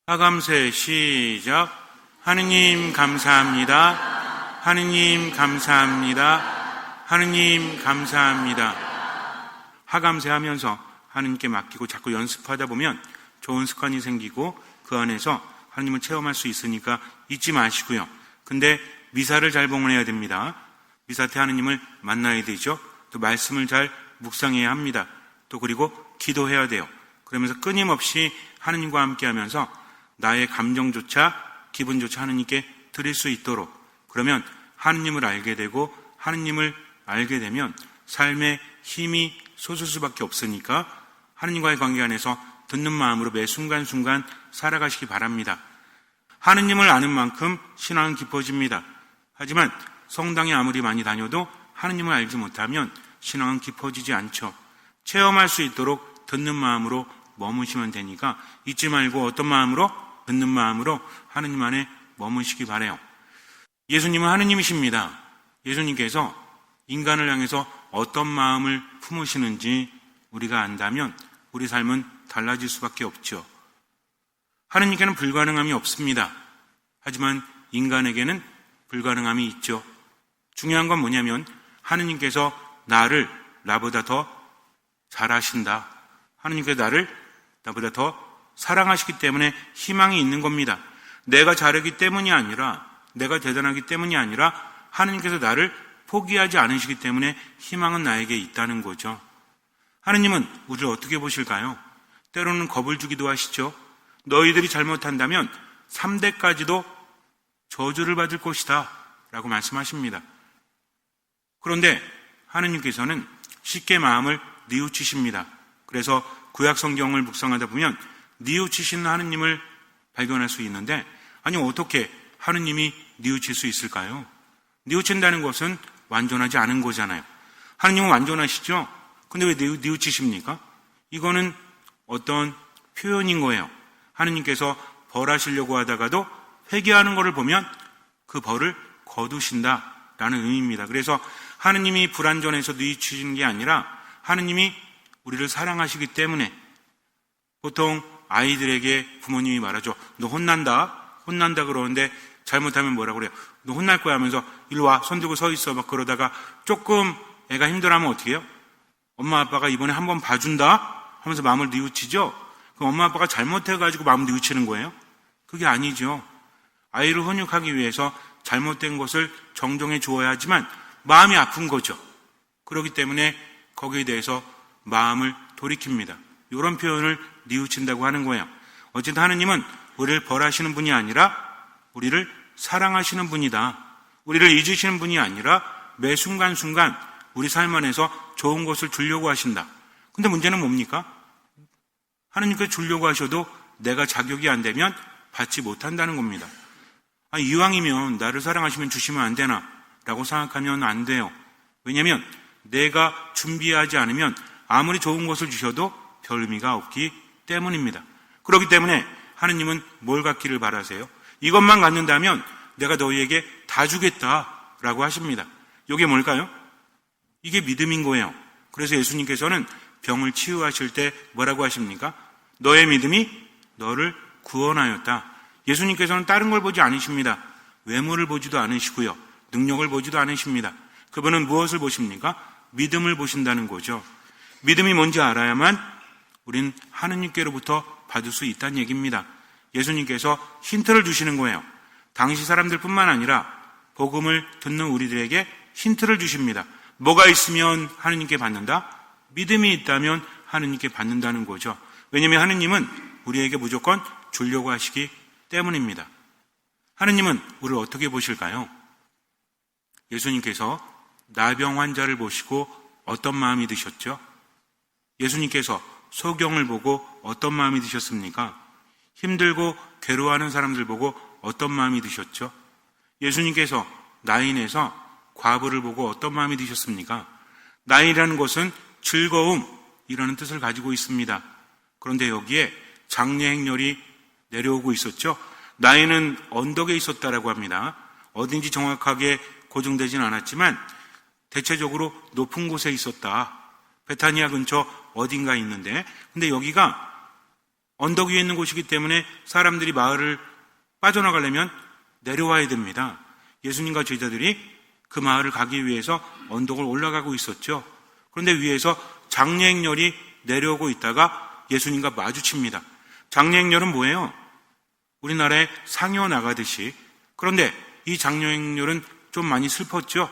하감세 시작. 하느님 감사합니다. 하느님 감사합니다. 하느님 감사합니다. 하감세 하면서 하느님께 맡기고 자꾸 연습하다 보면 좋은 습관이 생기고 그 안에서 하느님을 체험할 수 있으니까 잊지 마시고요. 근데 미사를 잘 봉헌해야 됩니다. 미사 때 하느님을 만나야 되죠. 또 말씀을 잘 묵상해야 합니다. 또 그리고 기도해야 돼요. 그러면서 끊임없이 하느님과 함께 하면서 나의 감정조차 기분조차 하느님께 드릴 수 있도록, 그러면 하느님을 알게 되고 하느님을 알게 되면 삶에 힘이 솟을 수밖에 없으니까 하느님과의 관계 안에서 듣는 마음으로 매 순간순간 살아가시기 바랍니다. 하느님을 아는 만큼 신앙은 깊어집니다. 하지만 성당에 아무리 많이 다녀도 하느님을 알지 못하면 신앙은 깊어지지 않죠. 체험할 수 있도록 듣는 마음으로 머무시면 되니까 잊지 말고 어떤 마음으로? 듣는 마음으로 하느님 안에 머무시기 바라요. 예수님은 하느님이십니다. 예수님께서 인간을 향해서 어떤 마음을 품으시는지 우리가 안다면 우리 삶은 달라질 수밖에 없죠. 하느님께는 불가능함이 없습니다. 하지만 인간에게는 불가능함이 있죠. 중요한 건 뭐냐면 하느님께서 나를 나보다 더 잘하신다. 하느님께서 나를 나보다 더 사랑하시기 때문에 희망이 있는 겁니다. 내가 잘하기 때문이 아니라, 내가 대단하기 때문이 아니라 하느님께서 나를 포기하지 않으시기 때문에 희망은 나에게 있다는 거죠. 하느님은 우리를 어떻게 보실까요? 때로는 겁을 주기도 하시죠. 너희들이 잘못한다면 3대까지도 저주를 받을 것이다 라고 말씀하십니다. 그런데 하느님께서는 쉽게 마음을 뉘우치십니다. 그래서 구약 성경을 묵상하다 보면 뉘우치시는 하느님을 발견할 수 있는데, 아니 어떻게 하느님이 뉘우칠 수 있을까요? 뉘우친다는 것은 완전하지 않은 거잖아요. 하느님은 완전하시죠? 근데 왜 뉘우치십니까? 이거는 어떤 표현인 거예요. 하느님께서 벌하시려고 하다가도 회개하는 것을 보면 그 벌을 거두신다라는 의미입니다. 그래서 하느님이 불완전해서 뉘우치시는 게 아니라 하느님이 우리를 사랑하시기 때문에, 보통 아이들에게 부모님이 말하죠. 너 혼난다 그러는데 잘못하면 뭐라고 그래요? 너 혼날 거야 하면서 일로 와, 손 들고 서 있어 막 그러다가 조금 애가 힘들어하면 어떻게 해요? 엄마 아빠가 이번에 한번 봐준다 하면서 마음을 뉘우치죠. 그럼 엄마 아빠가 잘못해가지고 마음을 뉘우치는 거예요? 그게 아니죠. 아이를 훈육하기 위해서 잘못된 것을 정정해 주어야 하지만 마음이 아픈 거죠. 그렇기 때문에 거기에 대해서 마음을 돌이킵니다. 이런 표현을 뉘우친다고 하는 거예요. 어쨌든 하느님은 우리를 벌하시는 분이 아니라 우리를 사랑하시는 분이다. 우리를 잊으시는 분이 아니라 매 순간순간 우리 삶 안에서 좋은 것을 주려고 하신다. 근데 문제는 뭡니까? 하느님께 주려고 하셔도 내가 자격이 안 되면 받지 못한다는 겁니다. 이왕이면 나를 사랑하시면 주시면 안 되나? 라고 생각하면 안 돼요. 왜냐하면 내가 준비하지 않으면 아무리 좋은 것을 주셔도 별 의미가 없기 때문입니다. 그렇기 때문에 하느님은 뭘 갖기를 바라세요? 이것만 갖는다면 내가 너희에게 다 주겠다라고 하십니다. 이게 뭘까요? 이게 믿음인 거예요. 그래서 예수님께서는 병을 치유하실 때 뭐라고 하십니까? 너의 믿음이 너를 구원하였다. 예수님께서는 다른 걸 보지 않으십니다. 외모를 보지도 않으시고요. 능력을 보지도 않으십니다. 그분은 무엇을 보십니까? 믿음을 보신다는 거죠. 믿음이 뭔지 알아야만 우린 하느님께로부터 받을 수 있다는 얘기입니다. 예수님께서 힌트를 주시는 거예요. 당시 사람들뿐만 아니라 복음을 듣는 우리들에게 힌트를 주십니다. 뭐가 있으면 하느님께 받는다? 믿음이 있다면 하느님께 받는다는 거죠. 왜냐하면 하느님은 우리에게 무조건 주려고 하시기 때문입니다. 하느님은 우리를 어떻게 보실까요? 예수님께서 나병 환자를 보시고 어떤 마음이 드셨죠? 예수님께서 소경을 보고 어떤 마음이 드셨습니까? 힘들고 괴로워하는 사람들 보고 어떤 마음이 드셨죠? 예수님께서 나인에서 과부를 보고 어떤 마음이 드셨습니까? 나인이라는 것은 즐거움이라는 뜻을 가지고 있습니다. 그런데 여기에 장례 행렬이 내려오고 있었죠. 나인은 언덕에 있었다라고 합니다. 어딘지 정확하게 고정되진 않았지만 대체적으로 높은 곳에 있었다. 베타니아 근처 어딘가에 있는데, 근데 여기가 언덕 위에 있는 곳이기 때문에 사람들이 마을을 빠져나가려면 내려와야 됩니다. 예수님과 제자들이 그 마을을 가기 위해서 언덕을 올라가고 있었죠. 그런데 위에서 장례행렬이 내려오고 있다가 예수님과 마주칩니다. 장례행렬은 뭐예요? 우리나라에 상여 나가듯이. 그런데 이 장례행렬은 좀 많이 슬펐죠.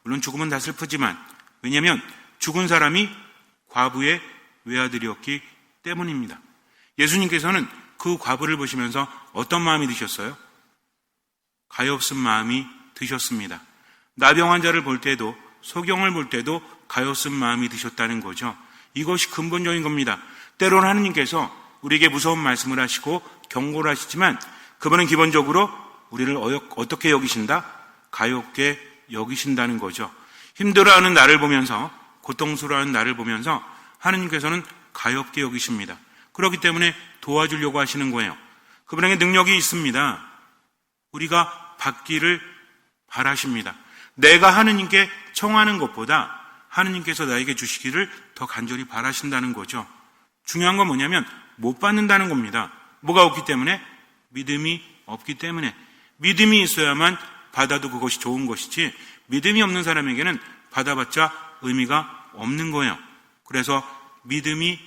물론 죽으면 다 슬프지만, 왜냐하면 죽은 사람이 과부의 외아들이었기 때문입니다. 예수님께서는 그 과부를 보시면서 어떤 마음이 드셨어요? 가엾은 마음이 드셨습니다. 나병 환자를 볼 때도, 소경을 볼 때도 가엾은 마음이 드셨다는 거죠. 이것이 근본적인 겁니다. 때로는 하느님께서 우리에게 무서운 말씀을 하시고 경고를 하시지만 그분은 기본적으로 우리를 어떻게 여기신다? 가엾게 여기신다는 거죠. 힘들어하는 나를 보면서, 고통스러워하는 나를 보면서 하느님께서는 가엾게 여기십니다. 그렇기 때문에 도와주려고 하시는 거예요. 그분에게 능력이 있습니다. 우리가 받기를 바라십니다. 내가 하느님께 청하는 것보다 하느님께서 나에게 주시기를 더 간절히 바라신다는 거죠. 중요한 건 뭐냐면 못 받는다는 겁니다. 뭐가 없기 때문에? 믿음이 없기 때문에. 믿음이 있어야만 받아도 그것이 좋은 것이지, 믿음이 없는 사람에게는 받아봤자 의미가 없는 거예요. 그래서 믿음이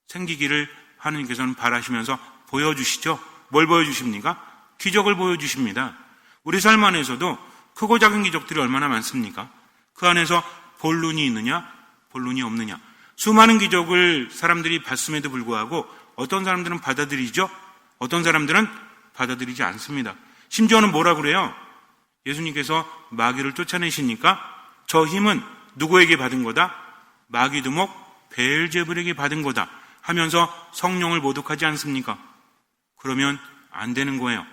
생기기를 하느님께서는 바라시면서 보여주시죠. 뭘 보여주십니까? 기적을 보여주십니다. 우리 삶 안에서도 크고 작은 기적들이 얼마나 많습니까? 그 안에서 볼 눈이 있느냐, 볼 눈이 없느냐. 수많은 기적을 사람들이 봤음에도 불구하고 어떤 사람들은 받아들이죠, 어떤 사람들은 받아들이지 않습니다. 심지어는 뭐라 그래요? 예수님께서 마귀를 쫓아내시니까 저 힘은 누구에게 받은 거다? 마귀두목 베엘제불에게 받은 거다 하면서 성령을 모독하지 않습니까? 그러면 안 되는 거예요.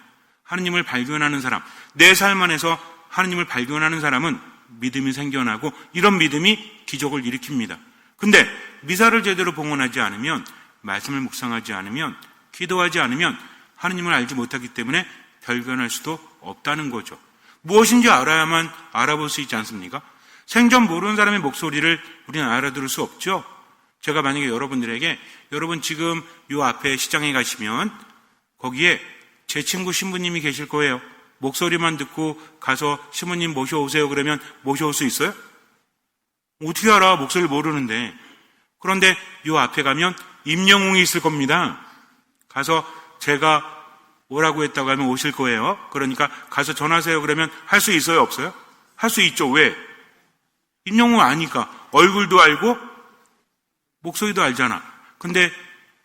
하느님을 발견하는 사람, 내 삶 안에서 하느님을 발견하는 사람은 믿음이 생겨나고 이런 믿음이 기적을 일으킵니다. 근데 미사를 제대로 봉헌하지 않으면, 말씀을 묵상하지 않으면, 기도하지 않으면 하느님을 알지 못하기 때문에 발견할 수도 없다는 거죠. 무엇인지 알아야만 알아볼 수 있지 않습니까? 생전 모르는 사람의 목소리를 우리는 알아들을 수 없죠. 제가 만약에 여러분들에게, 여러분 지금 요 앞에 시장에 가시면 거기에 제 친구 신부님이 계실 거예요. 목소리만 듣고 가서 신부님 모셔오세요 그러면 모셔올 수 있어요? 어떻게 알아? 목소리를 모르는데. 그런데 요 앞에 가면 임영웅이 있을 겁니다. 가서 제가 오라고 했다고 하면 오실 거예요. 그러니까 가서 전화하세요 그러면 할 수 있어요? 없어요? 할 수 있죠. 왜? 임영웅 아니까. 얼굴도 알고 목소리도 알잖아. 근데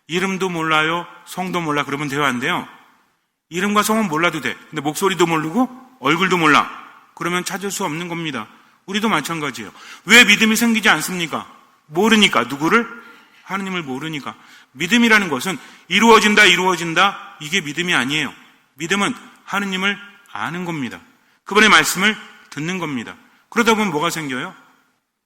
이름도 몰라요, 성도 몰라 그러면 돼요, 안 돼요? 이름과 성은 몰라도 돼. 근데 목소리도 모르고 얼굴도 몰라. 그러면 찾을 수 없는 겁니다. 우리도 마찬가지예요. 왜 믿음이 생기지 않습니까? 모르니까. 누구를? 하느님을 모르니까. 믿음이라는 것은 이루어진다 이게 믿음이 아니에요. 믿음은 하느님을 아는 겁니다. 그분의 말씀을 듣는 겁니다. 그러다 보면 뭐가 생겨요?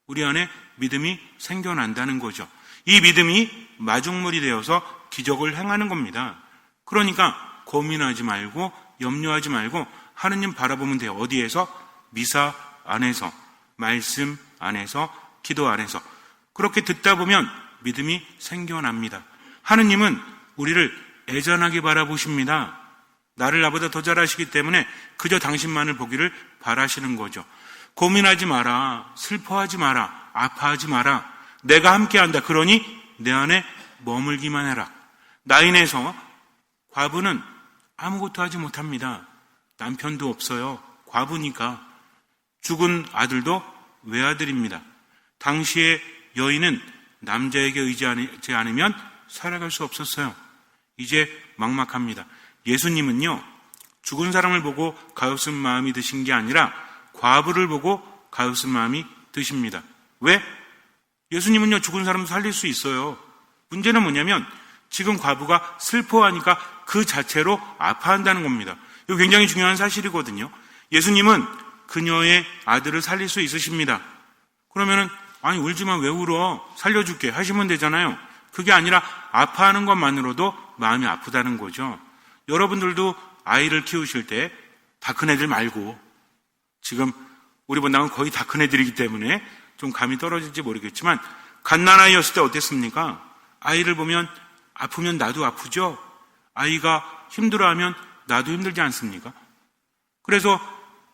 우리 안에 믿음이 생겨난다는 거죠. 이 믿음이 마중물이 되어서 기적을 행하는 겁니다. 그러니까 고민하지 말고 염려하지 말고 하느님 바라보면 돼요. 어디에서? 미사 안에서, 말씀 안에서, 기도 안에서. 그렇게 듣다 보면 믿음이 생겨납니다. 하느님은 우리를 애잔하게 바라보십니다. 나를 나보다 더 잘하시기 때문에 그저 당신만을 보기를 바라시는 거죠. 고민하지 마라, 슬퍼하지 마라, 아파하지 마라. 내가 함께한다. 그러니 내 안에 머물기만 해라. 나인에서 과부는 아무것도 하지 못합니다. 남편도 없어요. 과부니까. 죽은 아들도 외아들입니다. 당시의 여인은 남자에게 의지하지 않으면 살아갈 수 없었어요. 이제 막막합니다. 예수님은요, 죽은 사람을 보고 가엾은 마음이 드신 게 아니라 과부를 보고 가엾은 마음이 드십니다. 왜? 예수님은요, 죽은 사람도 살릴 수 있어요. 문제는 뭐냐면 지금 과부가 슬퍼하니까 그 자체로 아파한다는 겁니다. 이거 굉장히 중요한 사실이거든요. 예수님은 그녀의 아들을 살릴 수 있으십니다. 그러면은 아니 울지마, 왜 울어? 살려줄게 하시면 되잖아요. 그게 아니라 아파하는 것만으로도 마음이 아프다는 거죠. 여러분들도 아이를 키우실 때 다 큰 애들 말고, 지금 우리 본당은 거의 다 큰 애들이기 때문에 좀 감이 떨어질지 모르겠지만 갓난아이였을 때 어땠습니까? 아이를 보면 아프면 나도 아프죠? 아이가 힘들어하면 나도 힘들지 않습니까? 그래서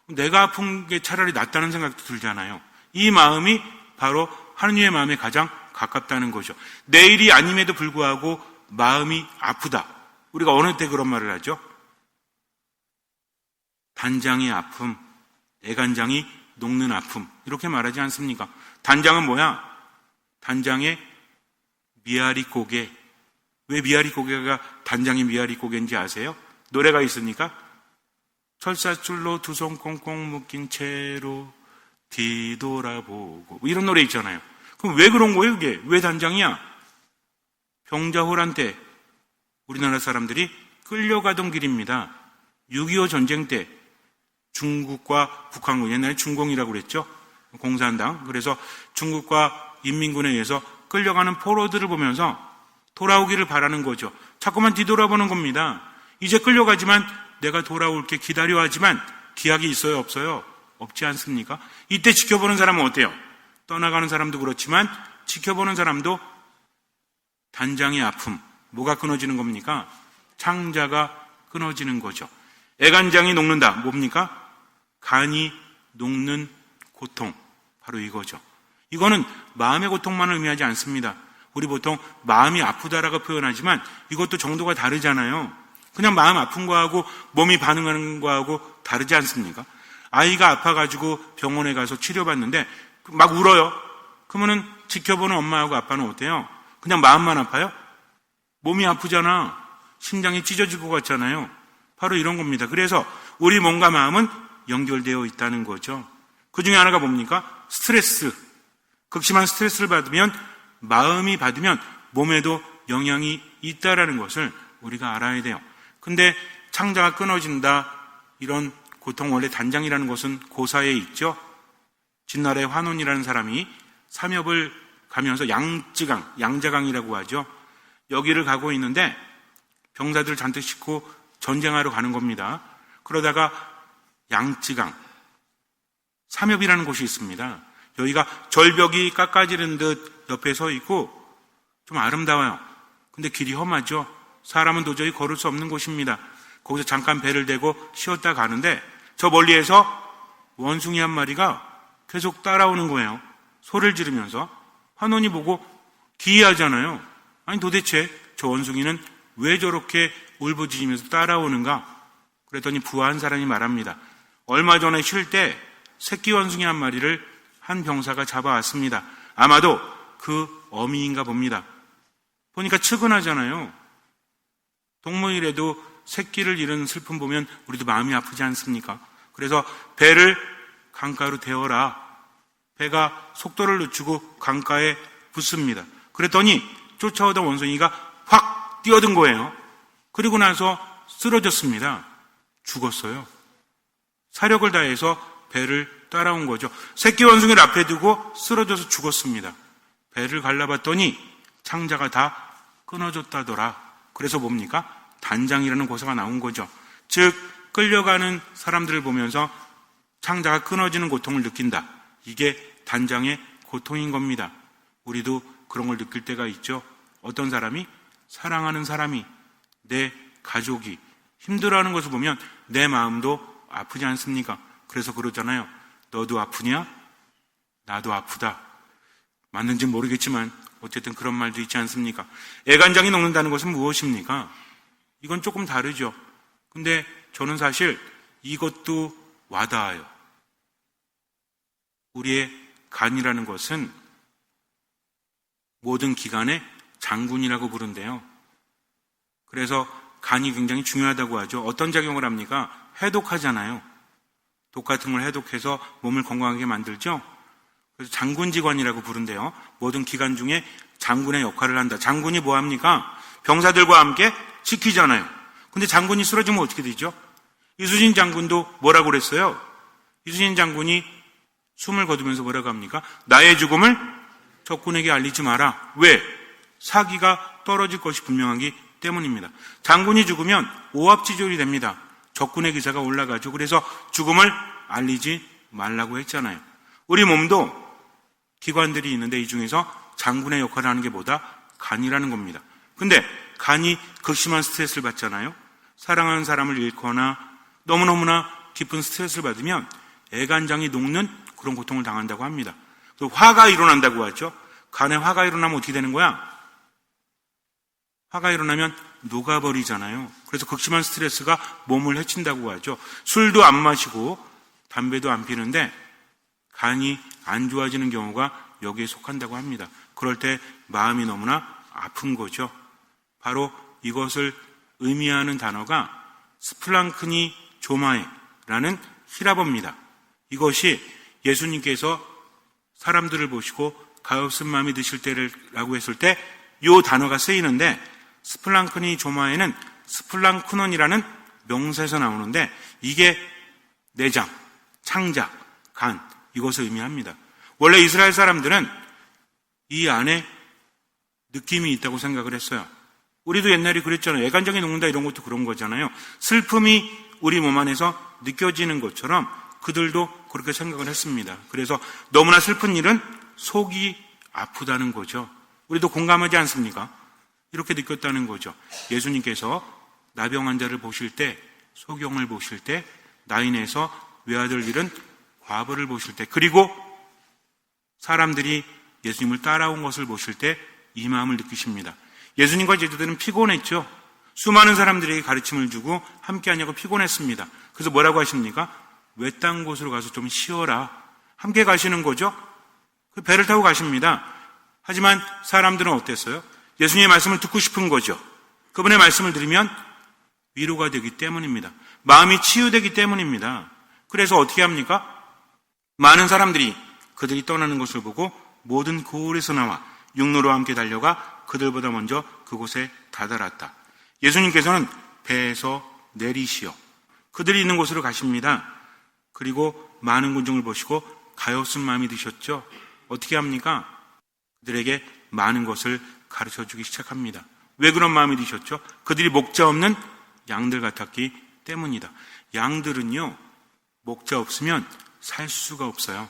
내가 아픈 게 차라리 낫다는 생각도 들잖아요. 이 마음이 바로 하느님의 마음에 가장 가깝다는 거죠. 내일이 아님에도 불구하고 마음이 아프다. 우리가 어느 때 그런 말을 하죠? 단장의 아픔, 애간장이 녹는 아픔, 이렇게 말하지 않습니까? 단장은 뭐야? 단장의 미아리 고개. 왜 미아리 고개가 단장의 미아리 고개인지 아세요? 노래가 있으니까 철사줄로 두 손 꽁꽁 묶인 채로 뒤돌아보고 이런 노래 있잖아요. 그럼 왜 그런 거예요? 그게 왜 단장이야? 병자호란 때 우리나라 사람들이 끌려가던 길입니다. 6.25 전쟁 때 중국과 북한군, 옛날에 중공이라고 그랬죠. 공산당. 그래서 중국과 인민군에 의해서 끌려가는 포로들을 보면서 돌아오기를 바라는 거죠. 자꾸만 뒤돌아보는 겁니다. 이제 끌려가지만 내가 돌아올게 기다려 하지만 기약이 있어요, 없어요? 없지 않습니까? 이때 지켜보는 사람은 어때요? 떠나가는 사람도 그렇지만 지켜보는 사람도 단장의 아픔, 뭐가 끊어지는 겁니까? 창자가 끊어지는 거죠. 애간장이 녹는다. 뭡니까? 간이 녹는 고통. 바로 이거죠. 이거는 마음의 고통만을 의미하지 않습니다. 우리 보통 마음이 아프다라고 표현하지만 이것도 정도가 다르잖아요. 그냥 마음 아픈 거하고 몸이 반응하는 거하고 다르지 않습니까? 아이가 아파가지고 병원에 가서 치료받는데 막 울어요. 그러면은 지켜보는 엄마하고 아빠는 어때요? 그냥 마음만 아파요? 몸이 아프잖아. 심장이 찢어질 것 같잖아요. 바로 이런 겁니다. 그래서 우리 몸과 마음은 연결되어 있다는 거죠. 그 중에 하나가 뭡니까? 스트레스. 극심한 스트레스를 받으면 마음이 받으면 몸에도 영향이 있다라는 것을 우리가 알아야 돼요. 근데 창자가 끊어진다. 이런 고통, 원래 단장이라는 것은 고사에 있죠. 진날의 환원이라는 사람이 삼엽을 가면서 양자강이라고 하죠. 여기를 가고 있는데 병사들 잔뜩 싣고 전쟁하러 가는 겁니다. 그러다가 양쯔강, 삼엽이라는 곳이 있습니다. 여기가 절벽이 깎아지는 듯 옆에 서 있고 좀 아름다워요. 근데 길이 험하죠. 사람은 도저히 걸을 수 없는 곳입니다. 거기서 잠깐 배를 대고 쉬었다 가는데 저 멀리에서 원숭이 한 마리가 계속 따라오는 거예요. 소리를 지르면서. 환원이 보고 기이하잖아요. 아니 도대체 저 원숭이는 왜 저렇게 울부짖으면서 따라오는가? 그랬더니 부하한 사람이 말합니다. 얼마 전에 쉴 때 새끼 원숭이 한 마리를 한 병사가 잡아왔습니다. 아마도 그 어미인가 봅니다. 보니까 측은하잖아요. 동물이라도 새끼를 잃은 슬픔 보면 우리도 마음이 아프지 않습니까? 그래서 배를 강가로 데워라. 배가 속도를 늦추고 강가에 붙습니다. 그랬더니 쫓아오던 원숭이가 확 뛰어든 거예요. 그리고 나서 쓰러졌습니다. 죽었어요. 사력을 다해서 배를 따라온 거죠. 새끼 원숭이를 앞에 두고 쓰러져서 죽었습니다. 배를 갈라봤더니 창자가 다 끊어졌다더라. 그래서 뭡니까? 단장이라는 고사가 나온 거죠. 즉 끌려가는 사람들을 보면서 창자가 끊어지는 고통을 느낀다. 이게 단장의 고통인 겁니다. 우리도 그런 걸 느낄 때가 있죠. 어떤 사람이? 사랑하는 사람이, 내 가족이 힘들어하는 것을 보면 내 마음도 아프지 않습니까? 그래서 그러잖아요. 너도 아프냐? 나도 아프다. 맞는지 모르겠지만 어쨌든 그런 말도 있지 않습니까? 애간장이 녹는다는 것은 무엇입니까? 이건 조금 다르죠. 근데 저는 사실 이것도 와닿아요. 우리의 간이라는 것은 모든 기관의 장군이라고 부른대요. 그래서 간이 굉장히 중요하다고 하죠. 어떤 작용을 합니까? 해독하잖아요. 독 같은 걸 해독해서 몸을 건강하게 만들죠. 그래서 장군지관이라고 부른대요. 모든 기관 중에 장군의 역할을 한다. 장군이 뭐 합니까? 병사들과 함께 지키잖아요. 근데 장군이 쓰러지면 어떻게 되죠? 이순신 장군도 뭐라고 그랬어요? 이순신 장군이 숨을 거두면서 뭐라고 합니까? 나의 죽음을 적군에게 알리지 마라. 왜? 사기가 떨어질 것이 분명하기 때문입니다. 장군이 죽으면 오합지졸이 됩니다. 적군의 기사가 올라가죠. 그래서 죽음을 알리지 말라고 했잖아요. 우리 몸도 기관들이 있는데 이 중에서 장군의 역할을 하는 게 뭐다? 간이라는 겁니다. 근데 간이 극심한 스트레스를 받잖아요. 사랑하는 사람을 잃거나 너무너무나 깊은 스트레스를 받으면 애간장이 녹는 그런 고통을 당한다고 합니다. 또 화가 일어난다고 하죠. 간에 화가 일어나면 어떻게 되는 거야? 화가 일어나면 녹아버리잖아요. 그래서 극심한 스트레스가 몸을 해친다고 하죠. 술도 안 마시고 담배도 안 피는데 간이 안 좋아지는 경우가 여기에 속한다고 합니다. 그럴 때 마음이 너무나 아픈 거죠. 바로 이것을 의미하는 단어가 스플랑크니 조마에라는 히라버입니다. 이것이 예수님께서 사람들을 보시고 가엾은 마음이 드실 때라고 했을 때 이 단어가 쓰이는데 스플랑크니 조마에는 스플랑크논이라는 명사에서 나오는데 이게 내장, 창자, 간 이것을 의미합니다. 원래 이스라엘 사람들은 이 안에 느낌이 있다고 생각을 했어요. 우리도 옛날에 그랬잖아요. 애간장이 녹는다 이런 것도 그런 거잖아요. 슬픔이 우리 몸 안에서 느껴지는 것처럼 그들도 그렇게 생각을 했습니다. 그래서 너무나 슬픈 일은 속이 아프다는 거죠. 우리도 공감하지 않습니까? 이렇게 느꼈다는 거죠. 예수님께서 나병 환자를 보실 때, 소경을 보실 때, 나인에서 외아들 잃은 과부를 보실 때, 그리고 사람들이 예수님을 따라온 것을 보실 때 이 마음을 느끼십니다. 예수님과 제자들은 피곤했죠. 수많은 사람들에게 가르침을 주고 함께하냐고 피곤했습니다. 그래서 뭐라고 하십니까? 외딴 곳으로 가서 좀 쉬어라. 함께 가시는 거죠. 그 배를 타고 가십니다. 하지만 사람들은 어땠어요? 예수님의 말씀을 듣고 싶은 거죠. 그분의 말씀을 들으면 위로가 되기 때문입니다. 마음이 치유되기 때문입니다. 그래서 어떻게 합니까? 많은 사람들이 그들이 떠나는 것을 보고 모든 고을에서 나와 육로로 함께 달려가 그들보다 먼저 그곳에 다다랐다. 예수님께서는 배에서 내리시어 그들이 있는 곳으로 가십니다. 그리고 많은 군중을 보시고 가엾은 마음이 드셨죠. 어떻게 합니까? 그들에게 많은 것을 가르쳐주기 시작합니다. 왜 그런 마음이 드셨죠? 그들이 목자 없는 양들 같았기 때문이다. 양들은요, 목자 없으면 살 수가 없어요.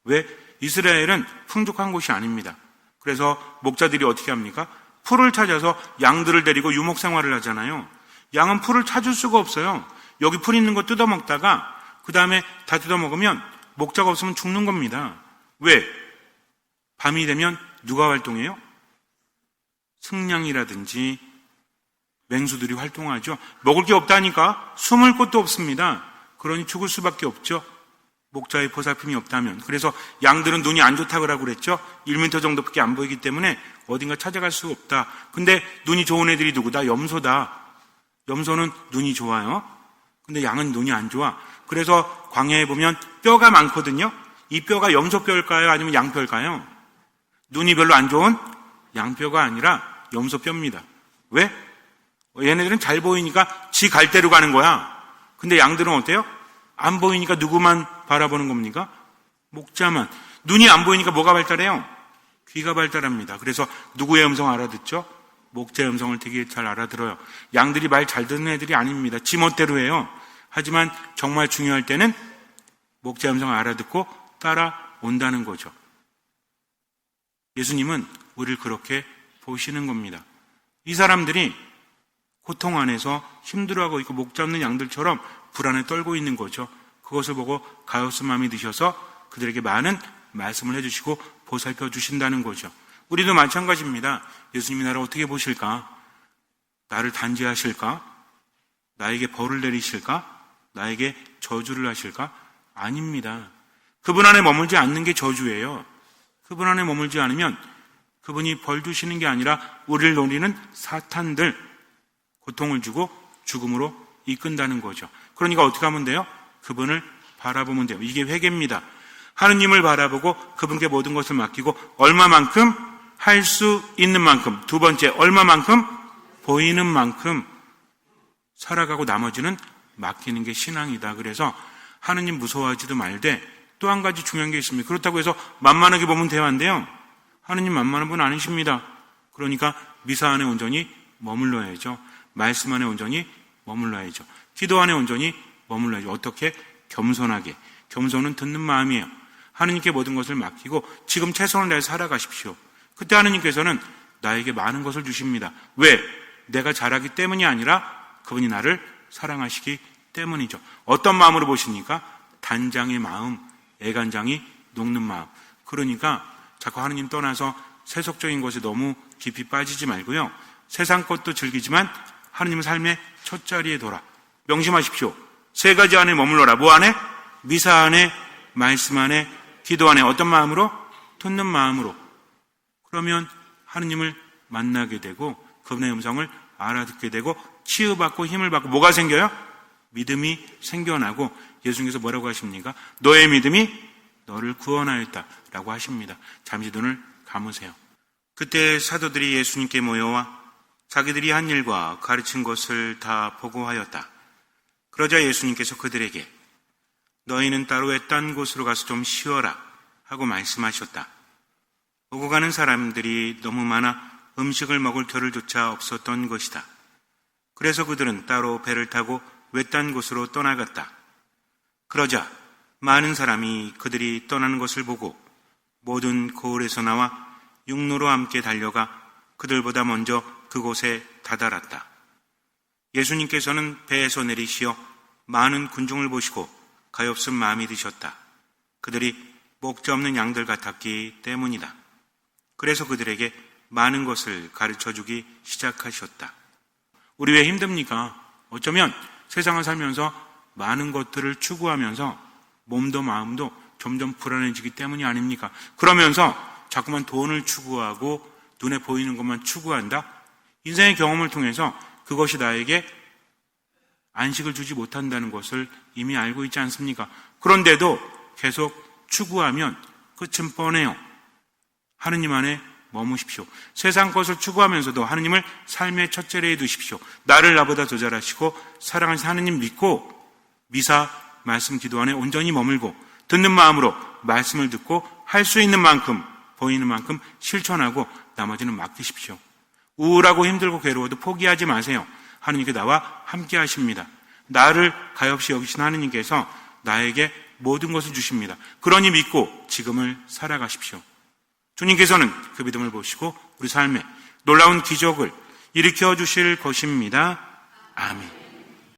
왜? 이스라엘은 풍족한 곳이 아닙니다. 그래서 목자들이 어떻게 합니까? 풀을 찾아서 양들을 데리고 유목 생활을 하잖아요. 양은 풀을 찾을 수가 없어요. 여기 풀 있는 거 뜯어먹다가 그 다음에 다 뜯어먹으면 목자가 없으면 죽는 겁니다. 왜? 밤이 되면 누가 활동해요? 승냥이라든지 맹수들이 활동하죠. 먹을 게 없다니까 숨을 곳도 없습니다. 그러니 죽을 수밖에 없죠. 목자의 보살핌이 없다면. 그래서 양들은 눈이 안 좋다고 그랬죠. 1m 정도밖에 안 보이기 때문에 어딘가 찾아갈 수 없다. 근데 눈이 좋은 애들이 누구다? 염소다. 염소는 눈이 좋아요. 근데 양은 눈이 안 좋아. 그래서 광야에 보면 뼈가 많거든요. 이 뼈가 염소뼈일까요? 아니면 양뼈일까요? 눈이 별로 안 좋은 양뼈가 아니라 염소뼈입니다. 왜? 얘네들은 잘 보이니까 지 갈 대로 가는 거야. 근데 양들은 어때요? 안 보이니까 누구만 바라보는 겁니까? 목자만. 눈이 안 보이니까 뭐가 발달해요? 귀가 발달합니다. 그래서 누구의 음성 알아듣죠? 목자의 음성을 되게 잘 알아들어요. 양들이 말 잘 듣는 애들이 아닙니다. 지멋대로 해요. 하지만 정말 중요할 때는 목자의 음성을 알아듣고 따라온다는 거죠. 예수님은 우리를 그렇게 보시는 겁니다. 이 사람들이 고통 안에서 힘들어하고 있고 목 잡는 양들처럼 불안에 떨고 있는 거죠. 그것을 보고 가엾은 마음이 드셔서 그들에게 많은 말씀을 해주시고 보살펴 주신다는 거죠. 우리도 마찬가지입니다. 예수님이 나를 어떻게 보실까? 나를 단죄하실까? 나에게 벌을 내리실까? 나에게 저주를 하실까? 아닙니다. 그분 안에 머물지 않는 게 저주예요. 그분 안에 머물지 않으면 그분이 벌 주시는 게 아니라 우리를 노리는 사탄들, 고통을 주고 죽음으로 이끈다는 거죠. 그러니까 어떻게 하면 돼요? 그분을 바라보면 돼요. 이게 회개입니다. 하느님을 바라보고 그분께 모든 것을 맡기고 얼마만큼 할 수 있는 만큼, 두 번째 얼마만큼 보이는 만큼 살아가고 나머지는 맡기는 게 신앙이다. 그래서 하느님 무서워하지도 말되 또 한 가지 중요한 게 있습니다. 그렇다고 해서 만만하게 보면 대화인데요. 하느님 만만한 분 아니십니다. 그러니까 미사 안에 온전히 머물러야죠. 말씀 안에 온전히 머물러야죠. 기도 안에 온전히 머물러야죠. 어떻게? 겸손하게. 겸손은 듣는 마음이에요. 하느님께 모든 것을 맡기고 지금 최선을 다해 살아가십시오. 그때 하느님께서는 나에게 많은 것을 주십니다. 왜? 내가 잘하기 때문이 아니라 그분이 나를 사랑하시기 때문이죠. 어떤 마음으로 보십니까? 단장의 마음, 애간장이 녹는 마음. 그러니까 자꾸 하느님 떠나서 세속적인 것에 너무 깊이 빠지지 말고요. 세상 것도 즐기지만 하느님 삶의 첫 자리에 돌아. 명심하십시오. 3가지 안에 머물러라. 뭐 안에? 미사 안에, 말씀 안에, 기도 안에. 어떤 마음으로? 듣는 마음으로. 그러면 하느님을 만나게 되고 그분의 음성을 알아듣게 되고 치유받고 힘을 받고 뭐가 생겨요? 믿음이 생겨나고 예수님께서 뭐라고 하십니까? 너의 믿음이 너를 구원하였다 라고 하십니다. 잠시 눈을 감으세요. 그때 사도들이 예수님께 모여와 자기들이 한 일과 가르친 것을 다 보고하였다. 그러자 예수님께서 그들에게 너희는 따로 외딴 곳으로 가서 좀 쉬어라 하고 말씀하셨다. 오고 가는 사람들이 너무 많아 음식을 먹을 겨를조차 없었던 것이다. 그래서 그들은 따로 배를 타고 외딴 곳으로 떠나갔다. 그러자 많은 사람이 그들이 떠나는 것을 보고 모든 고을에서 나와 육로로 함께 달려가 그들보다 먼저 그곳에 다다랐다. 예수님께서는 배에서 내리시어 많은 군중을 보시고 가엾은 마음이 드셨다. 그들이 목자 없는 양들 같았기 때문이다. 그래서 그들에게 많은 것을 가르쳐주기 시작하셨다. 우리 왜 힘듭니까? 어쩌면 세상을 살면서 많은 것들을 추구하면서 몸도 마음도 점점 불안해지기 때문이 아닙니까? 그러면서 자꾸만 돈을 추구하고 눈에 보이는 것만 추구한다? 인생의 경험을 통해서 그것이 나에게 안식을 주지 못한다는 것을 이미 알고 있지 않습니까? 그런데도 계속 추구하면 끝은 뻔해요. 하느님 안에 머무십시오. 세상 것을 추구하면서도 하느님을 삶의 첫 자리에 두십시오. 나를 나보다 더 잘하시고 사랑하신 하느님 믿고 미사, 말씀, 기도 안에 온전히 머물고 듣는 마음으로 말씀을 듣고 할 수 있는 만큼 보이는 만큼 실천하고 나머지는 맡기십시오. 우울하고 힘들고 괴로워도 포기하지 마세요. 하느님께 나와 함께 하십니다. 나를 가엾이 여기신 하느님께서 나에게 모든 것을 주십니다. 그러니 믿고 지금을 살아가십시오. 주님께서는 그 믿음을 보시고 우리 삶에 놀라운 기적을 일으켜 주실 것입니다. 아멘.